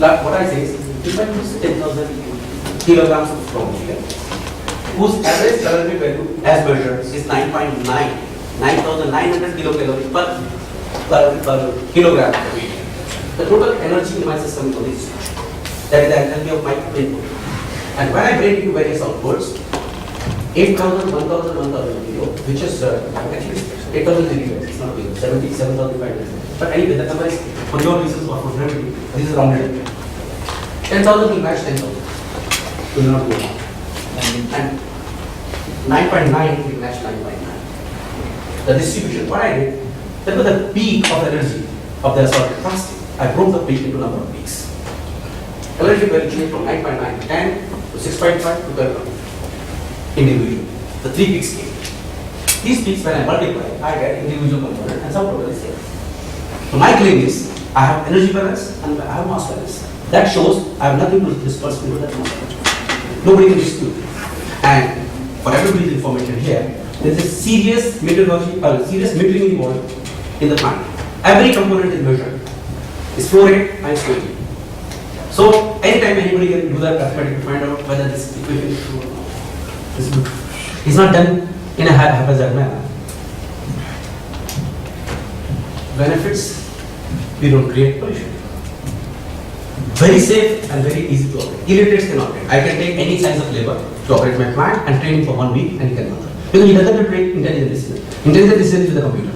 like what I say is, if I use 10,000 kilograms of raw material, whose average calorific value as measured is 9,900 kilocalories per kilogram of weight. The total energy in my system is that is the enthalpy of my input. And when I break into various outputs, 8,000, 1,000, 1,000 kilo, which is actually 8,000 kilograms, it's not big, 7,500. But anyway, the number is for your reasons or for brevity, this is rounded. 10,000 will match 10,000, will not go down. And 9.9 will match 9.9. The distribution, what I did, that was the peak of energy of the assorted plastic. I broke the peak into number of peaks. Energy value changed from 9.9 to 10 to 6.5 to 12 individual. The 3 peaks came. These peaks, when I multiply, I get individual component and some total is here. So my claim is, I have energy balance and I have mass balance. That shows I have nothing to disperse into that mass balance. Nobody can dispute. And for everybody's information here, there is a serious methodology or serious metering involved in the plant. Every component is measured. It's flow rate and it's quantity. So anytime anybody can do that arithmetic to find out whether this equation is true or not. It's not done in a haphazard manner. Benefits, we don't create pollution. Very safe and very easy to operate. Illiterates can operate. I can take any size of labor to operate my plant and train him for 1 week and he can monitor. Because he doesn't train intelligent decision. Intelligent decision is with the computer.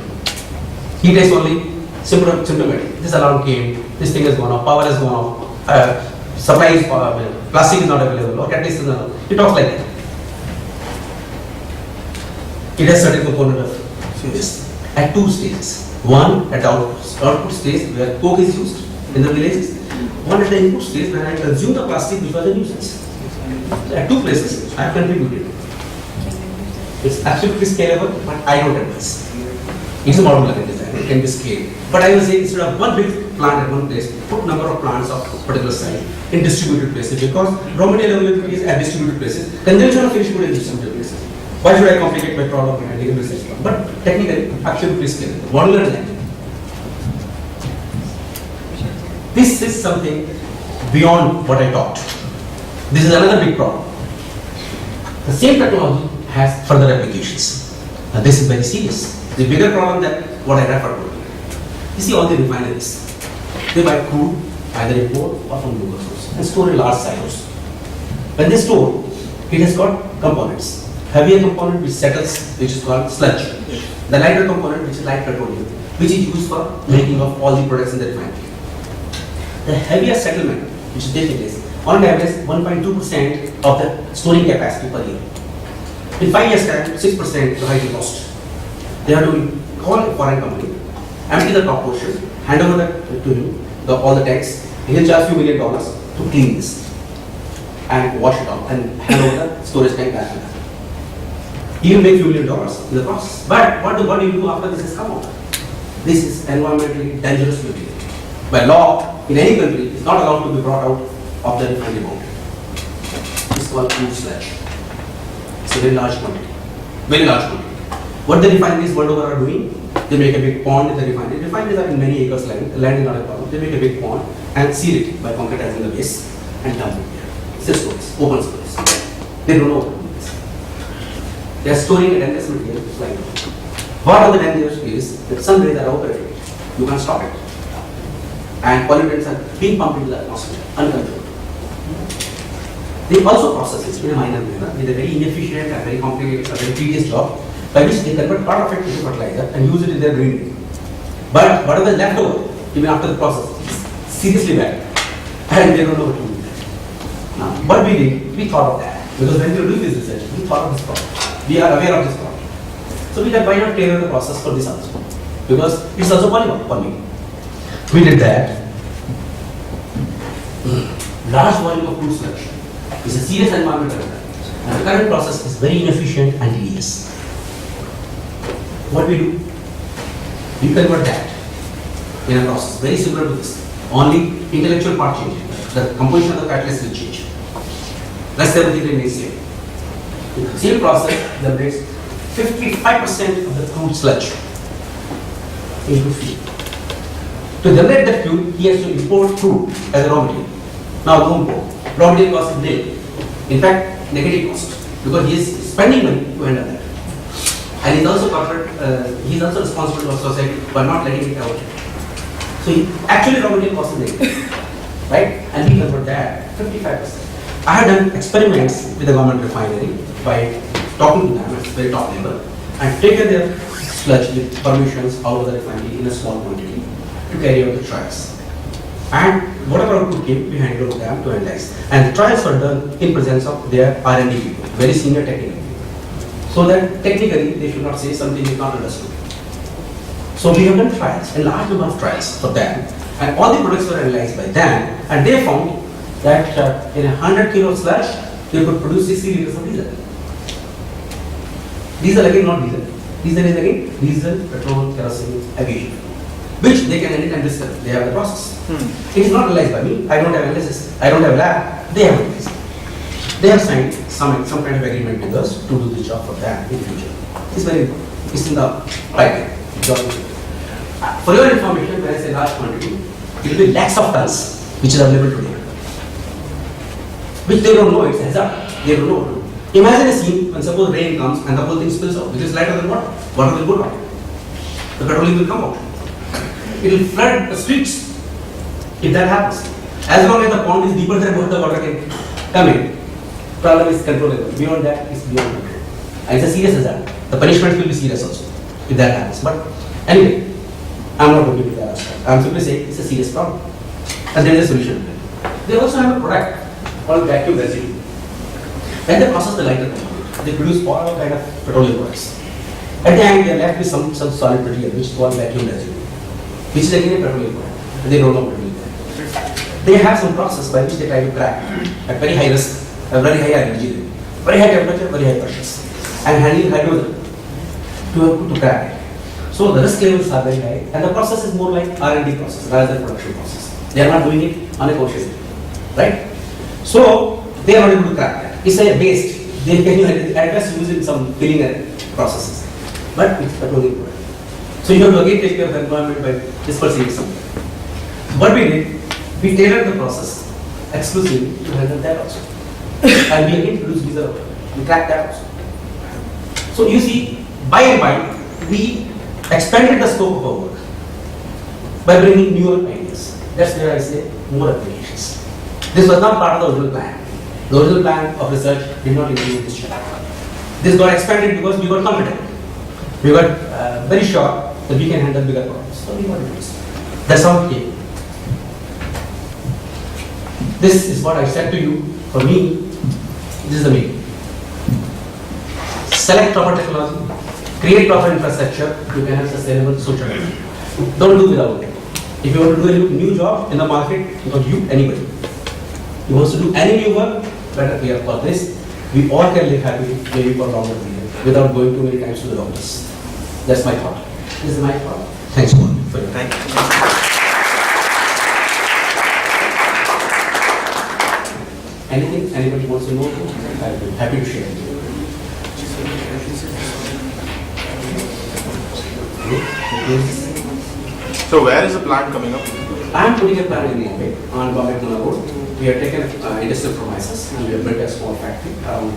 He takes only symptomatic. This alarm came, this thing has gone off, power has gone off, supply is plastic is not available, or catalyst is not. He talks like that. It has certain component of this at 2 stages. One at the output stage where coke is used in the villages. One at the input stage when I consume the plastic which was a nuisance. So at 2 places I have contributed. It's absolutely scalable, but I don't advise. It's a modular design, it can be scaled. But I will say instead of one big plant at one place, put number of plants of particular size in distributed places because raw material availability is at distributed places, consumption of finished good is distributed places. Why should I complicate my problem and take a research problem? But technically, absolutely scalable. Modular design. This is something beyond what I taught. This is another big problem. The same technology has further applications. And this is very serious. The bigger problem than what I referred to. You see all the refineries. They buy crude, either import or from local source, and store in large silos. When they store, it has got components. Heavier component which settles, which is called sludge. The lighter component which is light petroleum, which is used for making of all the products in the refinery. The heavier settlement, which is taking place, on average 1.2% of the storing capacity per year. In 5 years' time, 6% the high cost. They are doing call a foreign company, empty the top portion, hand over that to you, all the tanks, he will charge few $1 million to clean this and wash it off and hand over the storage tank back to that. He will make few $1 million in the process. But what do you do after this has come out? This is environmentally dangerous material. By law, in any country, it's not allowed to be brought out of the refinery boundary. It's called crude sludge. It's a very large quantity. Very large quantity. What the refineries world over are doing, they make a big pond in the refinery. Refineries are in many acres land. The land is not a problem. They make a big pond and seal it by concretizing the base and dump it there. It's a storage, open storage. They don't know what to do with this. They are storing a dangerous material like that. What are the dangers is that some rays are operating. You can't stop it. And pollutants are being pumped into the atmosphere uncontrolled. They also process it in a minor manner with a very inefficient and very complicated, very tedious job by which they convert part of it into fertilizer and use it in their greenery. But whatever is left over, even after the process, is seriously bad. And they don't know what to do with it. Now, what we did, we thought of that. Because when we were doing this research, we thought of this problem. We are aware of this problem. So we thought, why not tailor the process for this also? Because it's also polymer. We did that. Large volume of crude sludge is a serious environmental hazard. And the current process is very inefficient and tedious. What we do? We convert that in a process very similar to this. Only intellectual part changes. The composition of the catalyst will change. Rest everything remains same. In the same process, generates 55% of the crude sludge into fuel. To generate that fuel, he has to import crude as a raw material. Now, no import. Raw material cost is nil. In fact, negative cost, because he is spending money to handle that. And he's also he's also responsible to our society for not letting it out. So actually raw material cost is negative, right? And we convert that 55%. I have done experiments with the government refinery by talking to them at very top level and taken their sludge with permissions out of the refinery in a small quantity to carry out the trials. And whatever output came, we handed over to them to analyze. And the trials were done in presence of their R&D people, very senior technical people. So that technically they should not say something is not understood. So we have done trials, a large number of trials for them, and all the products were analyzed by them, and they found that in 100 kilo of sludge, they could produce 60 liters of diesel. Diesel again, not diesel. Diesel is again diesel, petrol, kerosene, aviation, which they can anytime discuss. They have the process. It is not analyzed by me. I don't have analysis. I don't have lab. They have analyzed. They have signed some kind of agreement with us to do this job for them in the future. It's very important. It's in the pipeline. For your information, when I say large quantity, it will be lakhs of tons which is available today. Which they don't know, it's hazard. They don't know. Imagine a scene when suppose rain comes and the whole thing spills out, which is lighter than water. Water will go down. The petroleum will come out. It will flood the streets if that happens. As long as the pond is deeper than what the water can come in, problem is controllable. Beyond that, it's beyond control. And it's a serious hazard. The punishment will be serious also if that happens. But anyway, I'm not going to do that. I'm simply saying it's a serious problem. And there is a solution. They also have a product called vacuum residue. When they process the lighter component, they produce all kind of petroleum products. At the end, they are left with some solid material which is called vacuum residue, which is again a petroleum product. And they don't know what to do with that. They have some process by which they try to crack at very high risk, a very high energy, very high temperature, very high pressures, and handling hydrogen to crack it. So the risk levels are very high, and the process is more like R&D process rather than production process. They are not doing it unconsciously, right? So they are not able to crack that. It's a waste. They can at best use it in some filling processes, but it's petroleum product. So you have to again take care of the environment by dispersing it somewhere. So what we did, we tailored the process exclusively to handle that also, and we again produce diesel. We crack that also. So you see, by and by, we expanded the scope of our work by bringing newer ideas. That's where I say more applications. This was not part of the original plan. The original plan of research did not include this chapter. This got expanded because we got confident. We got very sure that we can handle bigger problems. So we got it. That's how it came. This is what I said to you. For me, this is the main. Select proper technology, create proper infrastructure, you can have sustainable social life. Don't do without it. If you want to do a new job in the market, not you, anybody. You want to do any new work, better clear for this. We all can live happily, maybe for a longer period, without going too many times to the doctors. That's my thought. This is my thought. Thanks for your Thank you. Anything anybody wants to know, I'll be happy to share. So where is the plant coming up? I am putting a plant in Mumbai on Bombay Pune Road. We have taken industrial premises and we have built a small factory around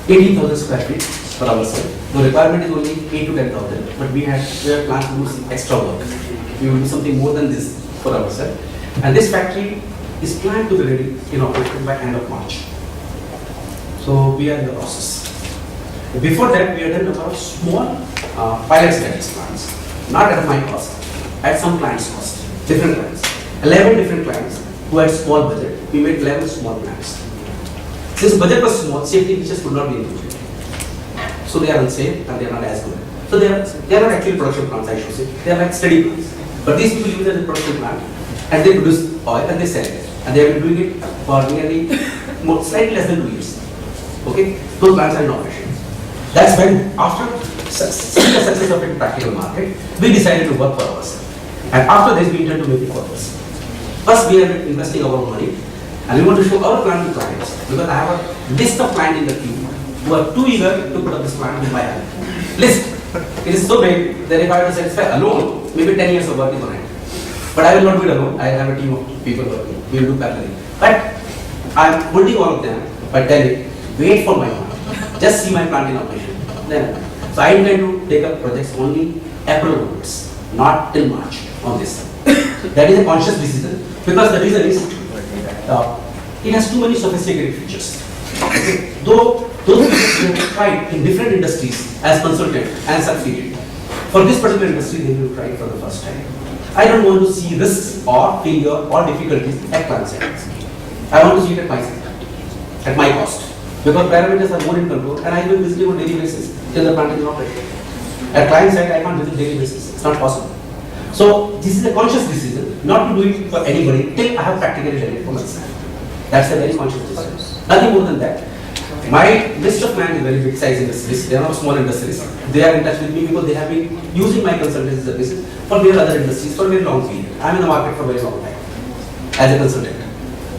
18,000 square feet for ourselves. The requirement is only 8 to 10,000, but we have planned to do some extra work. We will do something more than this for ourselves. And this factory is planned to be ready in operation by end of March. So we are in the process. Before that, we had done a lot of small pilot studies plants, not at my cost, at some clients' cost, different clients. 11 different clients who had small budget. We made 11 small plants. Since budget was small, safety features could not be included. So they are unsafe and they are not as good. So they are not actually production plants, I should say. They are like steady plants. But these people use it as a production plant and they produce oil and they sell it. And they have been doing it for nearly slightly less than 2 years. Okay? Those plants are in operation. That's when, after seeing the success of it in practical market, we decided to work for ourselves. And after this, we intend to make it for us. First, we are investing our own money, and we want to show our plant to clients. Because I have a list of clients in the queue who are too eager to put up this plant in my hand. List. It is so big that if I were to satisfy alone, maybe 10 years of work is going to end. But I will not do it alone. I have a team of people working. We will do parallelly. But I am holding all of them by telling, wait for my plant. Just see my plant in operation. Then, so I intend to take up projects only April onwards, not till March on this. That is a conscious decision because the reason is it has too many sophisticated features. Though those features we have tried in different industries as consultant and succeeded. For this particular industry, they will try for the first time. I don't want to see risks or failure or difficulties at client side. I want to see it at my side, at my cost. Because parameters are more in control and I will visit on daily basis till the plant is in operation. At client side, I can't visit daily basis. It's not possible. So this is a conscious decision not to do it for anybody till I have practically done it for myself. That's a very conscious decision. Nothing more than that. My list of clients is very big size industries. They are not small industries. They are in touch with me because they have been using my consultancy services for their other industries for a very long period. I am in the market for a very long time as a consultant.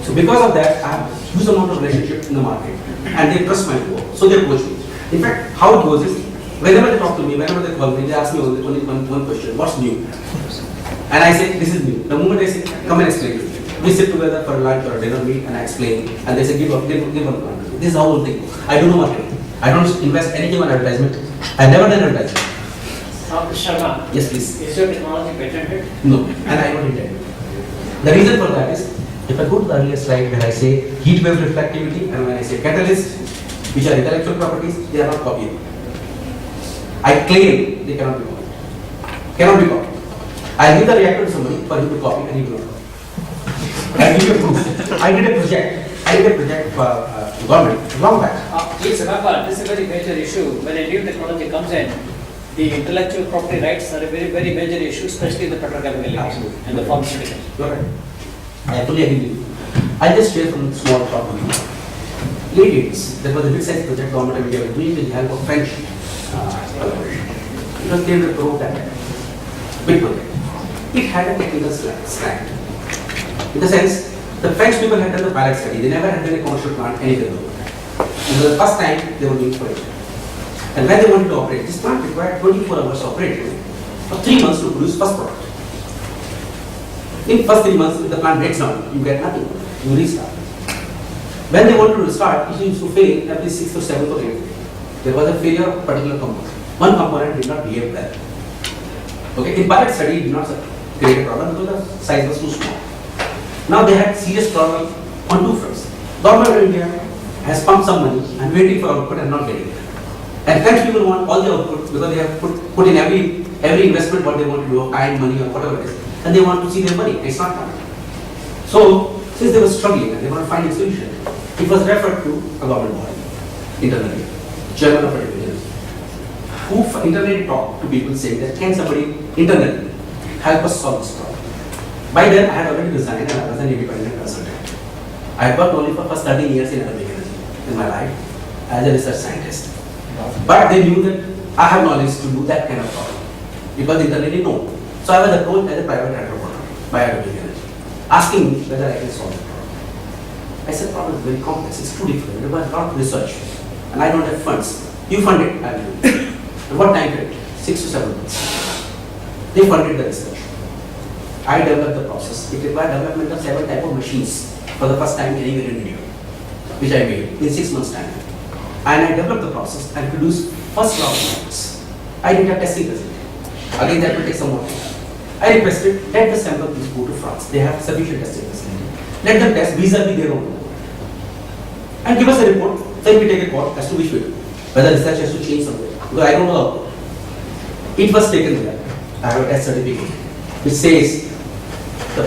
So because of that, I have a huge amount of relationship in the market and they trust my work. So they approach me. In fact, how it goes is, whenever they talk to me, whenever they call me, they ask me only one question, what's new? And I say, this is new. The moment I say, come and explain to me. We sit together for lunch or a dinner meet and I explain and they say, give one plan. This is how whole thing. I do no marketing. I don't invest anything on advertisement. I never done advertisement. Ashok Sharma. Yes, please. Is your technology patented? No, and I don't intend. The reason for that is, if I go to the earlier slide where I say heat wave reflectivity and when I say catalyst, which are intellectual properties, they are not copied. I claim they cannot be copied. Cannot be copied. I give the reactor to somebody for him to copy and he will not copy. I give you proof. I did a project for government long back. Please remember, this is a very major issue. When a new technology comes in, the intellectual property rights are a very, very major issue, especially in the petrochemical industry and the pharmaceutical. You're right. I fully agree with you. I just share some small thought with you. Late 80s, there was a big size project government of India was doing with the help of French collaboration. It was named a prototype. Big project. It had a technical slant. In the sense, the French people had done the pilot study. They never had done a commercial plant anywhere in the world. And for the first time, they were doing for it. And when they wanted to operate, this plant required 24 hours operation for 3 months to produce first product. In first 3 months, if the plant breaks down, you get nothing. You restart. When they wanted to restart, it used to fail every 6th or 7th or 8th. There was a failure of a particular component. One component did not behave well. Okay, in pilot study, it did not create a problem because the size was too small. Now they had serious problem on two fronts. Government of India has pumped some money and waiting for output and not getting it. And French people want all the output because they have put in every investment what they want to do, time, money or whatever it is. And they want to see their money. It's not coming. So since they were struggling and they were finding a solution, it was referred to a government body internally, chairman of a division, who internally talked to people saying that can somebody internally help us solve this problem. By then, I had already resigned and I was an independent consultant. I had worked only for first 13 years in atomic energy in my life as a research scientist. But they knew that I have knowledge to do that kind of problem because internally no. So I was approached as a private entrepreneur by atomic energy, asking me whether I can solve the problem. I said, the problem is very complex, it's too difficult, it requires a lot of research and I don't have funds. You fund it, I will do it. And what time period? 6 to 7 months. They funded the research. I developed the process. It required development of 7 types of machines for the first time anywhere in India, which I made in 6 months' time. And I developed the process and produced first round of samples. I did a testing facility. Again, that will take some more time. I requested, let the sample please go to France. They have sufficient testing facility. Let them test vis-a-vis their own. And give us a report, then we take a call as to which way. Whether research has to change somewhere. Because I don't know the output. It was taken there. I have a test certificate which says the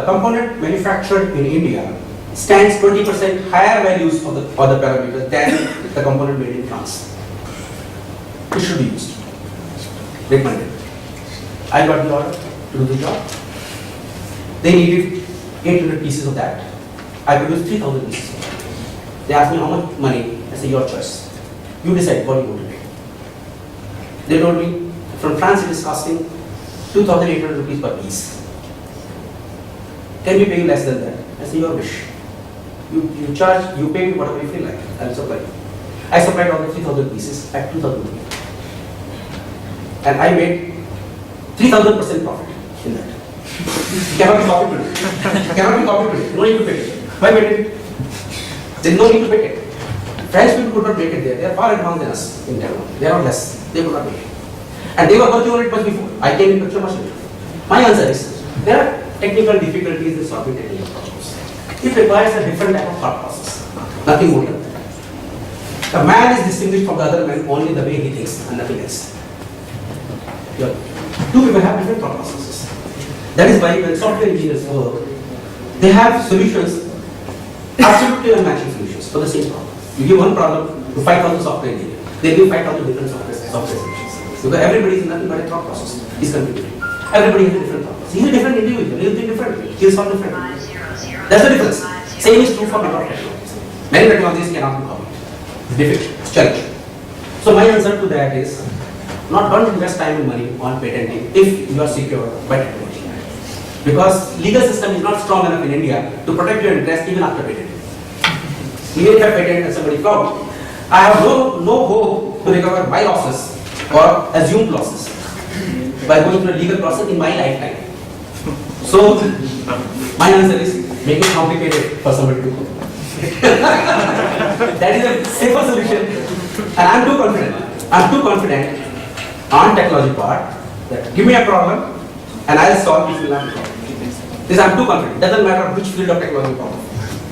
component manufactured in India stands 20% higher values of the other parameters than the component made in France. It should be used. Recommended. I got the order to do the job. They needed 800 pieces of that. I produced 3,000 pieces of that. They asked me how much money. I said, your choice. You decide what you want to pay. They told me, from France it is costing 2,800 rupees per piece. Can we pay you less than that? I said, your wish. You charge, you pay me whatever you feel like. I will supply you. I supplied all the 3,000 pieces at 2,000 rupees. And I made 3000% profit in that. Cannot be copied today. Cannot be copied today. No need to patent it. Why patent it? There is no need to patent it. French people could not make it there. They are far advanced than us in Taiwan. They are not less. They could not make it. And they were working on it much before. I came in picture much later. My answer is, there are technical difficulties in solving technical problems. It requires a different type of thought process. Nothing more than that. A man is distinguished from the other man only the way he thinks and nothing else. Yeah. Two people have different thought processes. That is why when software engineers work, they have solutions, absolutely unmatching solutions for the same problem. You give one problem to 5,000 software engineers, they give 5,000 different software solutions. Because everybody is nothing but a thought process. Is contributing. Everybody has a different thought process. He is a different individual. He will think differently. He will solve differently. That's the difference. Same is true for a lot of technologies. Many technologies cannot be copied. It's difficult. It's challenging. So my answer to that is, don't invest time and money on patenting if you are secure by technology. Because legal system is not strong enough in India to protect your interest even after patenting. Even if I patent and somebody found, I have no hope to recover my losses or assumed losses by going through a legal process in my lifetime. So my answer is, make it complicated for somebody to do. That is a safer solution. And I'm too confident on technology part that give me a problem and I'll solve it will not be problem. This I'm too confident. Doesn't matter which field of technology problem.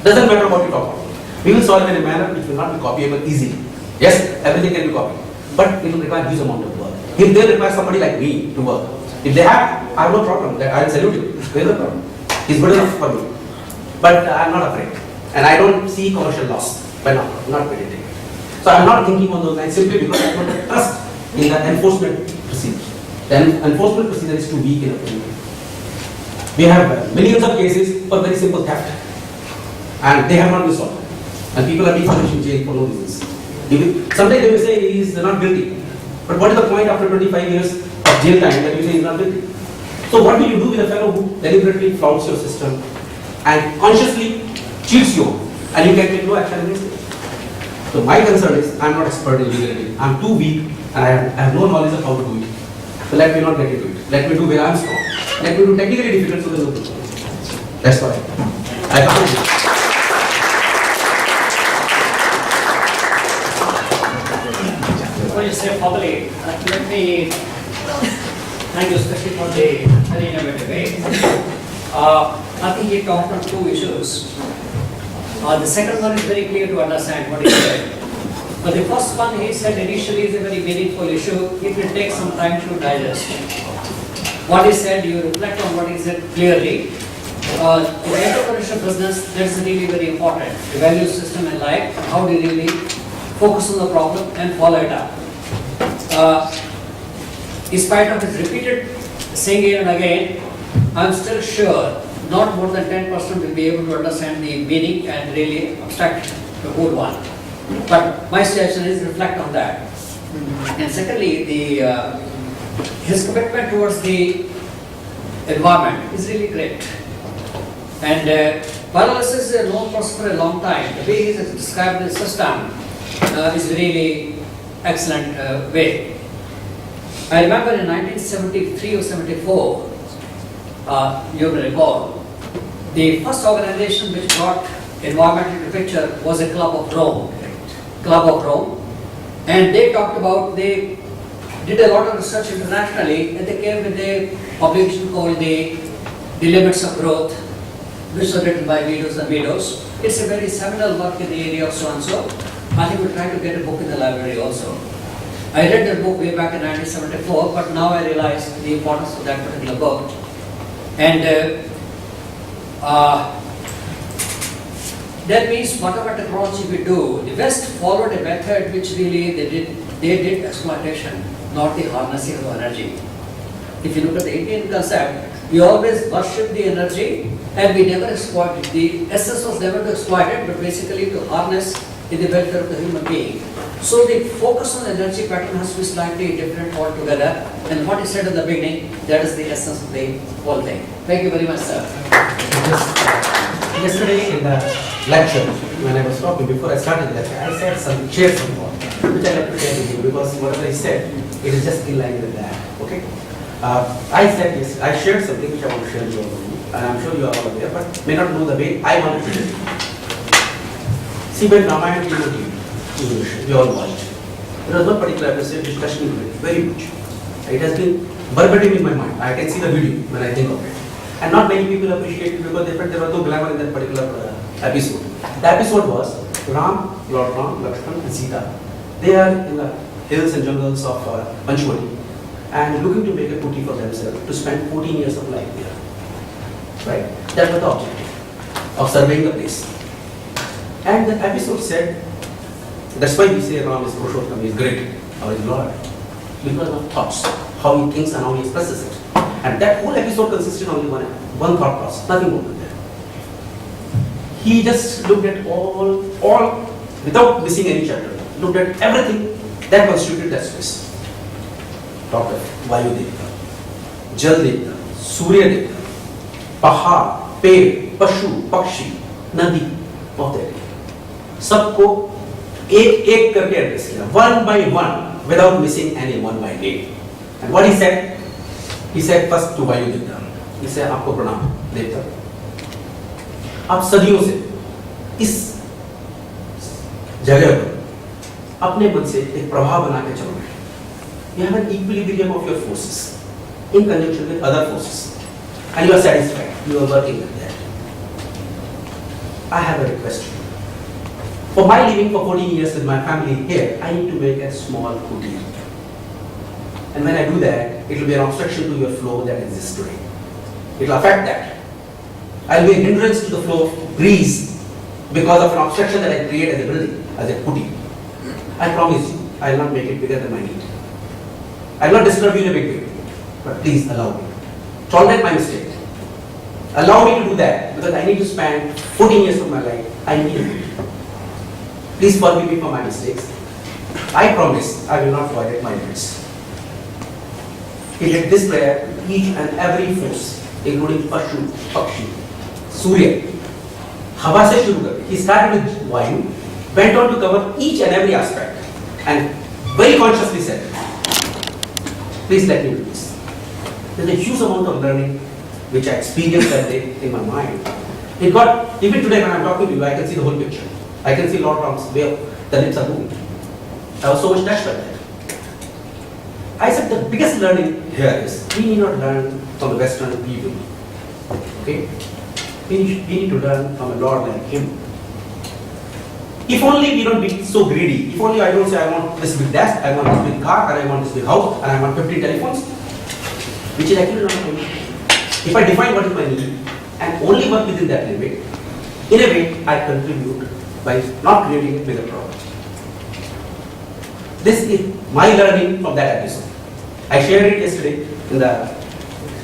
Doesn't matter what you talk about. We will solve it in a manner which will not be copyable easily. Yes, everything can be copied, but it will require huge amount of work. If they require somebody like me to work, if they have, I have no problem. That I will salute you. There is no problem. He's good enough for me. But I'm not afraid, and I don't see commercial loss by now. Not patenting. So I'm not thinking on those lines simply because I don't trust in the enforcement procedure. The enforcement procedure is too weak in India. We have millions of cases for very simple theft, and they have not been solved. And people are being punished in jail for no reasons. Sometimes they will say he is not guilty. But what is the point after 25 years of jail time that you say he is not guilty? So what do you do with a fellow who deliberately flouts your system and consciously cheats you and you can take no action against it? So my concern is, I am not expert in legality. I am too weak and I have no knowledge of how to do it. So let me not get into it. Let me do where I am strong. Let me do technically difficult so there is no problem. That's why I can't do it. What you say probably, let me thank you especially for the very innovative way. I think he talked on two issues. The second one is very clear to understand what he said. But the first one he said initially is a very meaningful issue. It will take some time to digest. What he said, you reflect on what he said clearly. In the entrepreneurship business, that's really very important. The value system in life, how do you really focus on the problem and follow it up. In spite of his repeated saying it and again, I'm still sure not more than 10% will be able to understand the meaning and really abstract the whole one. But my suggestion is reflect on that. And secondly, his commitment towards the environment is really great. And Paralysis is a known person for a long time. The way he has described the system is really excellent way. I remember in 1973 or 74, you will recall, the first organization which brought environment into picture was a Club of Rome. And they talked about, they did a lot of research internationally, and they came with a publication called the Limits of Growth, which was written by Meadows and Meadows. It's a very seminal work in the area of so-and-so. I think we're trying to get a book in the library also. I read that book way back in 1974, but now I realize the importance of that particular book. And that means whatever technology we do, the West followed a method which really they did exploitation, not the harnessing of energy. If you look at the Indian concept, we always worship the energy and we never exploit it. The essence was never to exploit it, but basically to harness in the welfare of the human being. So the focus on energy pattern has to be slightly different altogether. And what he said in the beginning, that is the essence of the whole thing. Thank you very much, sir. Yesterday in the lecture, when I was talking, before I started the lecture, I shared some thought, which I like to share with you because whatever he said, it is just in line with that. Okay? I said yes, I shared something which I want to share with you all, and I'm sure you are all aware, but may not know the way I want to do it. See, when Ramayana came to English, we all watched. There was one particular episode which touched me very much. It has been verbatim in my mind. I can see the video when I think of it. And not many people appreciate it because they felt there was no glamour in that particular episode. The episode was Lord Ram, Lakshman and Sita. They are in the hills and jungles of Panchwali and looking to make a kuti for themselves to spend 14 years of life there. Right? That was the objective of surveying the place. And the episode said, that's why we say Ram is Purushottam, he is great, or is Lord, because of thoughts, how he thinks and how he expresses it. And that whole episode consisted of only one thought process, nothing more than that. He just looked at all, without missing any chapter, looked at everything that constituted that space. Talked of Vayu Devta, Jal Devta, Surya Devta, Pahar, Ped, Pashu, Pakshi, Nadi of that. सबको एक एक करके address किया, one by one, without missing anyone by name. And what he said? He said first to Vayu Devta. He said आपको प्रणाम देवता. आप सदियों से इस जगह पर अपने मन से एक प्रभाव बना के चल रहे हैं. You have an equilibrium of your forces in conjunction with other forces, and you are satisfied. You are working with that. I have a request. For my living for 14 years with my family here, I need to make a small kuti. And when I do that, it will be an obstruction to your flow that exists today. It will affect that. I will be a hindrance to the flow of breeze because of an obstruction that I create as a building, as a kuti. I promise you, I will not make it bigger than my need. I will not disturb you in a big way, but please allow me. Tolerate my mistake. Allow me to do that because I need to spend 14 years of my life. I need it. Please forgive me for my mistakes. I promise I will not violate my limits. He did this prayer to each and every force, including Pashu, Pakshi, Surya. Hava se shuru kar. He started with Vayu, went on to cover each and every aspect, and very consciously said, please let me do this. There's a huge amount of learning which I experienced that day in my mind. It got, even today when I'm talking to you, I can see the whole picture. I can see Lord Ram's way the lips are moving. I was so much touched by that. I said the biggest learning here is we need not learn from the Western people. Okay? We need to learn from a Lord like Him. If only we don't be so greedy, if only I don't say I want this big desk, I want this big car, and I want this big house, and I want 50 telephones, which is actually not my need. If I define what is my need and only work within that limit, in a way I contribute by not creating a bigger problem. This is my learning from that episode. I shared it yesterday in the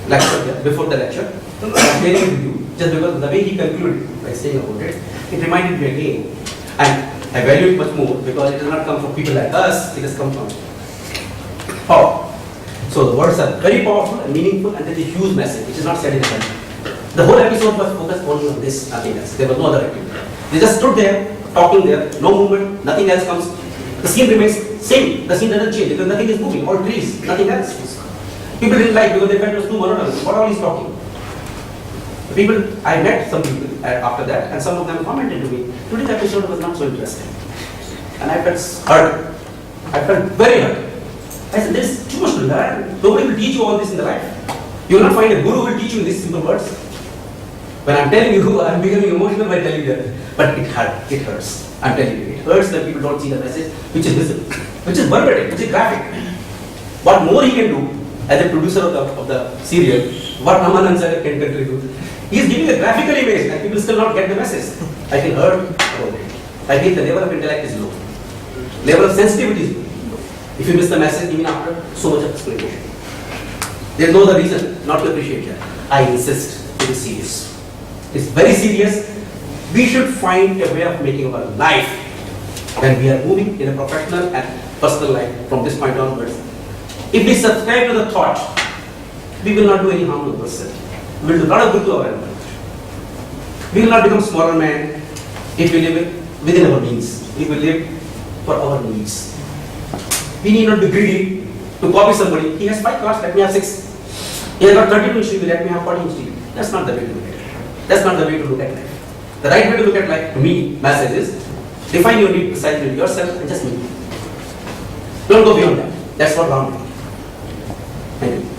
lecture, before the lecture. I'm sharing it with you just because the way he concluded by saying about it, it reminded me again. And I value it much more because it does not come from people like us, it has come from power. So the words are very powerful and meaningful, and there is a huge message which is not said in the country. The whole episode was focused only on this, nothing else. There was no other activity. They just stood there, talking there, no movement, nothing else comes. The scene remains same, the scene doesn't change because nothing is moving, all trees, nothing else. People didn't like because they felt it was too monotonous. What all he's talking? The people, I met some people after that, and some of them commented to me, today's episode was not so interesting. And I felt hurt. I felt very hurt. I said, there's too much to learn. Nobody will teach you all this in the life. You will not find a guru who will teach you in these simple words. When I'm telling you, I'm becoming emotional by telling you that. But it hurts. I'm telling you, it hurts that people don't see the message which is visible, which is verbatim, which is graphic. What more he can do as a producer of the serial, what Ramanand sir can contribute. He is giving a graphical image and people still not get the message. I feel hurt about it. I feel the level of intellect is low. Level of sensitivity is low. If you miss the message even after so much of explanation. There is no other reason not to appreciate that. I insist it is serious. It's very serious. We should find a way of making our life when we are moving in a professional and personal life from this point onwards. If we subscribe to the thought, we will not do any harm to ourselves. We will do a lot of good to our environment. We will not become smaller men if we live within our means. If we live for our needs. We need not be greedy to copy somebody. He has 5 cars, let me have 6. Yeah, I got 32 inch TV, let me have 40 inch TV. That's not the way to look at it. That's not the way to look at life. The right way to look at life, to me, message is, define your need precisely to yourself and just meet it. Don't go beyond that. That's what wrong. Thank you.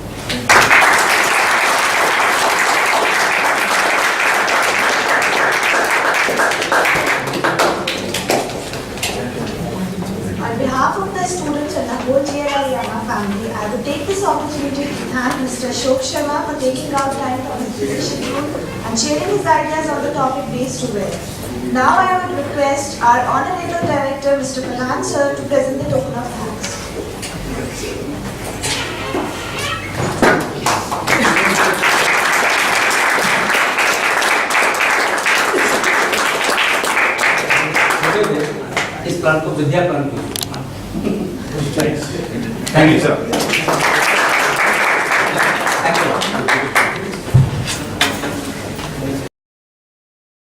On behalf of the students and the whole IEMR family, I would take this opportunity to thank Mr. Ashok Sharma for taking out time from his busy schedule and sharing his ideas on the topic based to wealth. Now I would request our Honorable Director, Mr. Pradhan Sir, to present the token of thanks. इस plan को विद्या plan को Thank you, sir.